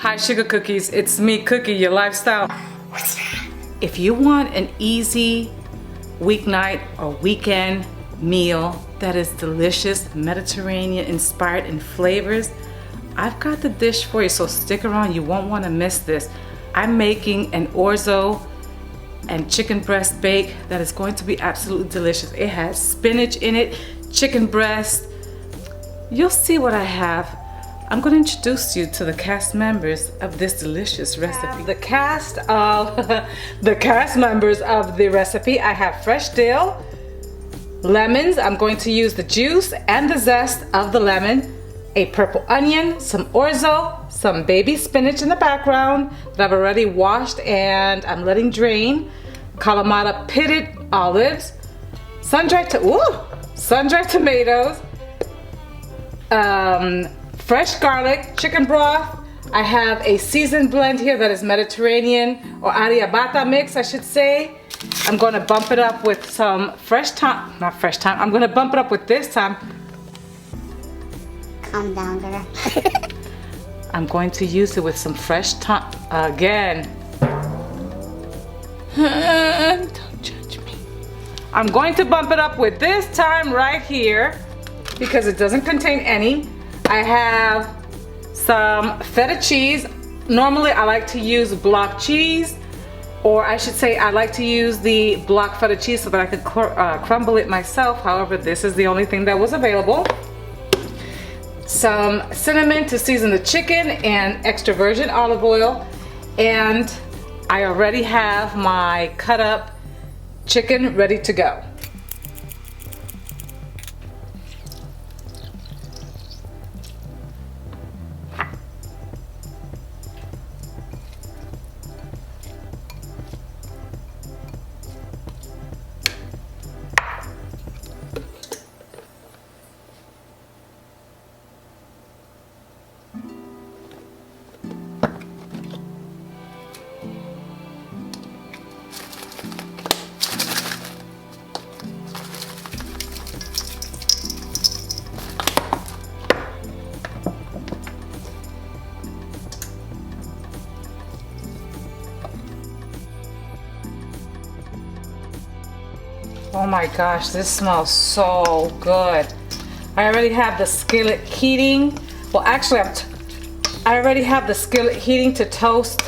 Hi Sugar Cookies, it's me Cookie, your lifestyle. If you want an easy weeknight or weekend meal that is delicious, Mediterranean inspired in flavors, I've got the dish for you, so stick around, you won't want to miss this. I'm making an orzo and chicken breast bake that is going to be absolutely delicious. It has spinach in it, chicken breast. You'll see what I have. I'm going to introduce you to the cast members of this delicious recipe. The cast members of the recipe. I have fresh dill, lemons. I'm going to use the juice and the zest of the lemon, a purple onion, some orzo, some baby spinach in the background that I've already washed and I'm letting drain, kalamata pitted olives, sun-dried tomatoes, fresh garlic, chicken broth. I have a seasoned blend here that is Mediterranean or Ariabata mix, I should say. I'm going to bump it up with some I'm going to bump it up with this time. Calm down, girl. I'm going to use it with some fresh thyme again. Don't judge me. I'm going to bump it up with this thyme right here because it doesn't contain any. I have some feta cheese. Normally I like to use block cheese, or I should say I like to use the block feta cheese so that I could crumble it myself. However, this is the only thing that was available. Some cinnamon to season the chicken and extra virgin olive oil. And I already have my cut up chicken ready to go. Oh my gosh, this smells so good. I already have the skillet heating. Well, actually, I already have the skillet heating to toast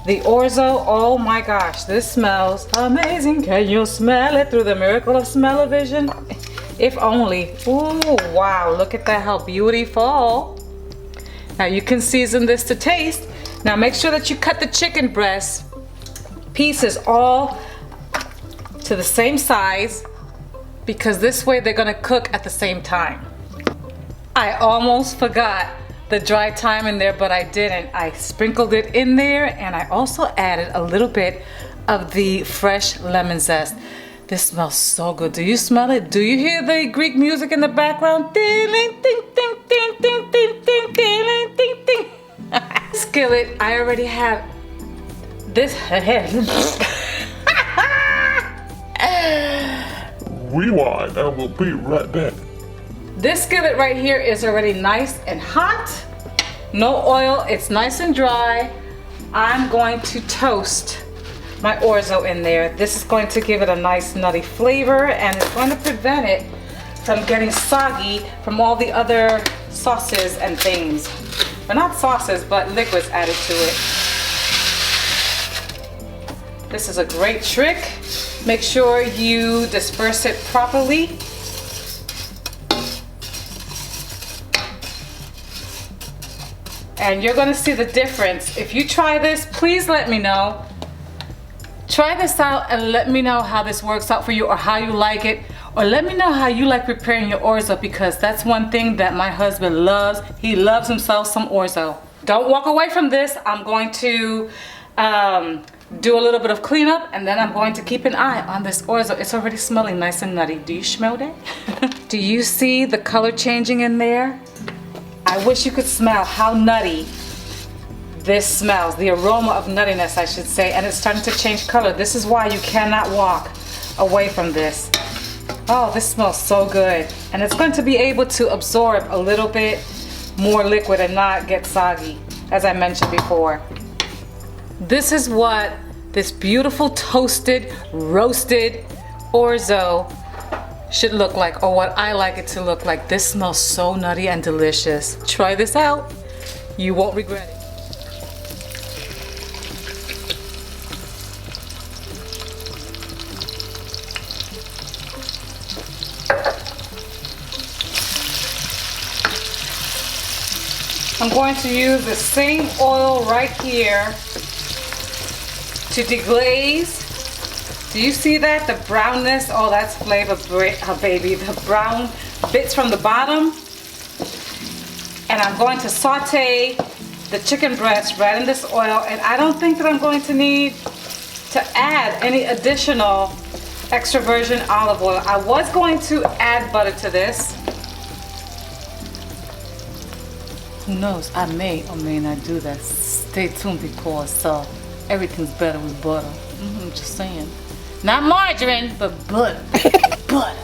the orzo. Oh my gosh, this smells amazing. Can you smell it through the miracle of smell-o-vision? If only. Ooh, wow, look at that, how beautiful. Now you can season this to taste. Now make sure that you cut the chicken breast pieces all to the same size, because this way they're gonna cook at the same time. I almost forgot the dry thyme in there, but I didn't. I sprinkled it in there, and I also added a little bit of the fresh lemon zest. This smells so good. Do you smell it? Do you hear the Greek music in the background? Ding, ding, ding, ding, ding, ding, ding, ding, ding, ding. Skillet, I already have this. Rewind, I will be right back. This skillet right here is already nice and hot. No oil, it's nice and dry. I'm going to toast my orzo in there. This is going to give it a nice nutty flavor, and it's going to prevent it from getting soggy from all the other sauces and things. Well, not sauces, but liquids added to it. This is a great trick. Make sure you disperse it properly. And you're gonna see the difference. If you try this, please let me know. Try this out and let me know how this works out for you, or how you like it, or let me know how you like preparing your orzo, because that's one thing that my husband loves. He loves himself some orzo. Don't walk away from this. I'm going to do a little bit of cleanup, and then I'm going to keep an eye on this orzo. It's already smelling nice and nutty. Do you smell that? Do you see the color changing in there? I wish you could smell how nutty this smells. The aroma of nuttiness, I should say, and it's starting to change color. This is why you cannot walk away from this. Oh, this smells so good. And it's going to be able to absorb a little bit more liquid and not get soggy. as I mentioned before. This is what this beautiful toasted, roasted orzo should look like, or what I like it to look like. This smells so nutty and delicious. Try this out. You won't regret it. I'm going to use the same oil right here to deglaze. Do you see that? The brownness? Oh, that's flavor, baby. The brown bits from the bottom. And I'm going to saute the chicken breast right in this oil. And I don't think that I'm going to need to add any additional extra virgin olive oil. I was going to add butter to this. Who knows? I may or may not do that. Stay tuned because everything's better with butter. I'm just saying. Not margarine, but butter. Butter.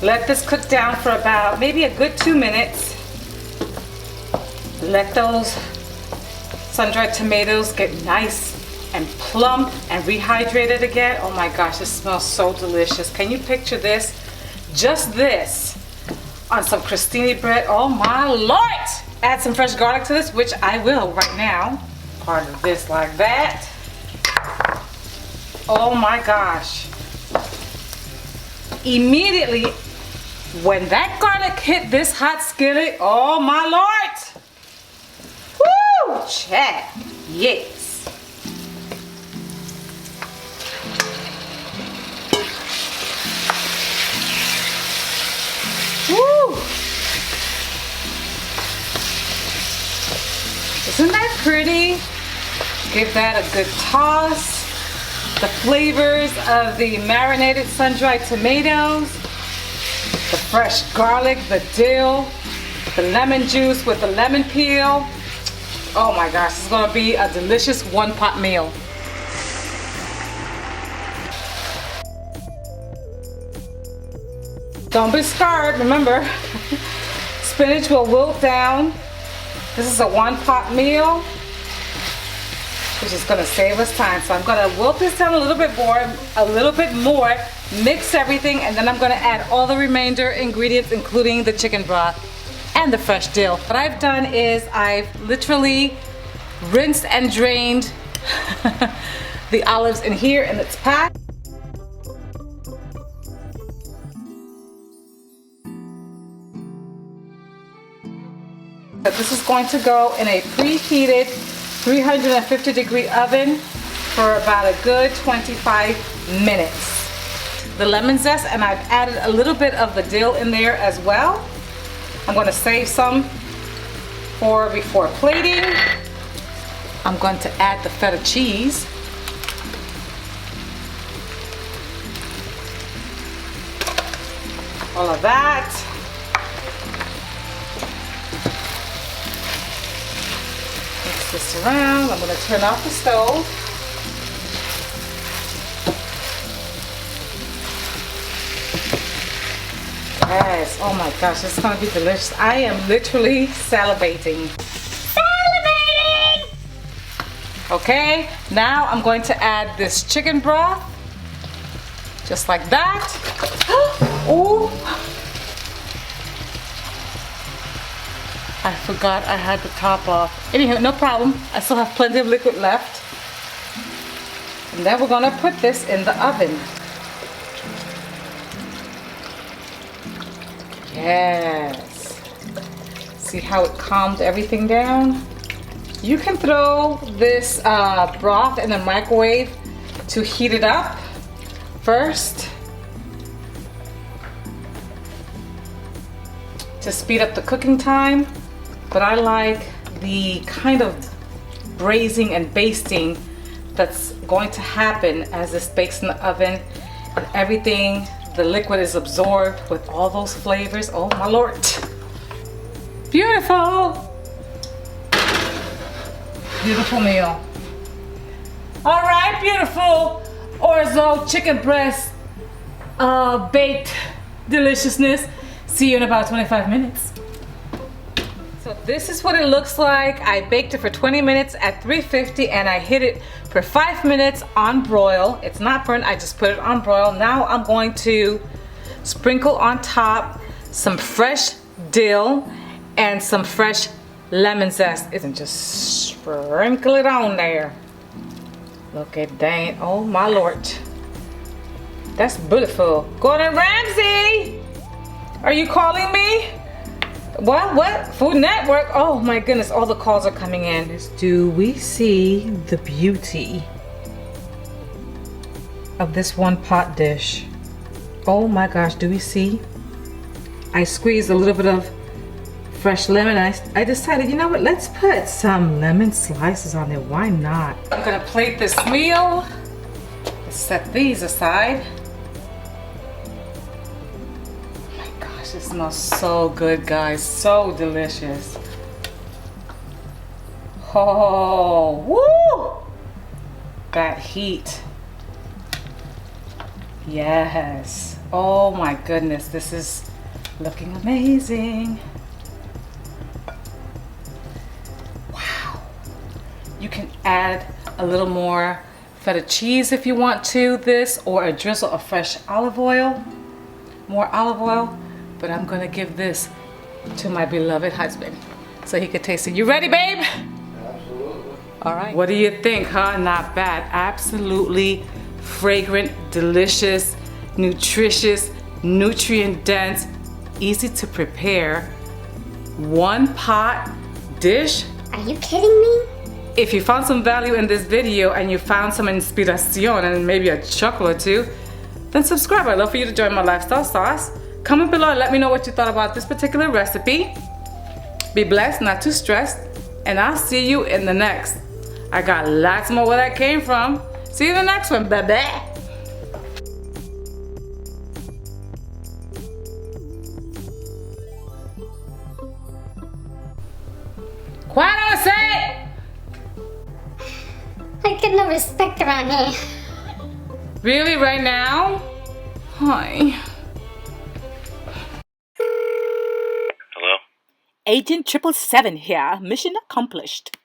Let this cook down for about maybe a good 2 minutes. Let those sun-dried tomatoes get nice and plump and rehydrated again. Oh my gosh, this smells so delicious. Can you picture this? Just this on some crostini bread. Oh my Lord! Add some fresh garlic to this, which I will right now. Part of this like that. Oh my gosh. Immediately, when that garlic hit this hot skillet, oh my Lord! Woo! Chat. Yes. Woo! Isn't that pretty? Give that a good toss. The flavors of the marinated sun-dried tomatoes, the fresh garlic, the dill, the lemon juice with the lemon peel. Oh my gosh, it's gonna be a delicious one-pot meal. Don't be scared, remember, spinach will wilt down. This is a one-pot meal, which is gonna save us time. So I'm gonna wilt this down a little bit more, mix everything, and then I'm gonna add all the remainder ingredients, including the chicken broth and the fresh dill. What I've done is I've literally rinsed and drained the olives in here in its pack. This is going to go in a preheated 350-degree oven for about a good 25 minutes. The lemon zest, and I've added a little bit of the dill in there as well. I'm going to save some for before plating. I'm going to add the feta cheese. All of that. Mix this around. I'm going to turn off the stove. Yes, oh my gosh, this is going to be delicious. I am literally salivating. Salivating! Okay, now I'm going to add this chicken broth. Just like that. Oh! I forgot I had the top off. Anywho, no problem. I still have plenty of liquid left. And then we're going to put this in the oven. Yes. See how it calmed everything down? You can throw this broth in the microwave to heat it up first, to speed up the cooking time. But I like the kind of braising and basting that's going to happen as this bakes in the oven, and everything, the liquid is absorbed with all those flavors. Oh my Lord. Beautiful. Beautiful meal. All right, beautiful orzo chicken breast baked deliciousness. See you in about 25 minutes. So this is what it looks like. I baked it for 20 minutes at 350 and I hit it for 5 minutes on broil. It's not burnt, I just put it on broil. Now I'm going to sprinkle on top some fresh dill and some fresh lemon zest. Isn't just sprinkle it on there. Look at that. Oh my Lord. That's beautiful. Gordon Ramsay! Are you calling me? What? Food Network? Oh my goodness, all the calls are coming in. Do we see the beauty of this one pot dish? Oh my gosh, do we see? I squeezed a little bit of fresh lemon. I decided, you know what, let's put some lemon slices on there. Why not? I'm gonna plate this meal. Let's set these aside. It smells so good, guys. So delicious. Oh, woo! That heat. Yes. Oh my goodness, this is looking amazing. Wow. You can add a little more feta cheese if you want to this, or a drizzle of fresh olive oil. More olive oil. But I'm gonna give this to my beloved husband so he could taste it. You ready, babe? Absolutely. All right. What do you think, huh? Not bad. Absolutely fragrant, delicious, nutritious, nutrient dense, easy to prepare. One pot dish. Are you kidding me? If you found some value in this video and you found some inspiración and maybe a chuckle or two, then subscribe. I'd love for you to join my lifestyle sauce. Comment below and let me know what you thought about this particular recipe. Be blessed, not too stressed, and I'll see you in the next. I got lots more where that came from. See you in the next one, baby. Quiet on set! I get no respect around here. Really, right now? Hi. Agent 777 here. Mission accomplished.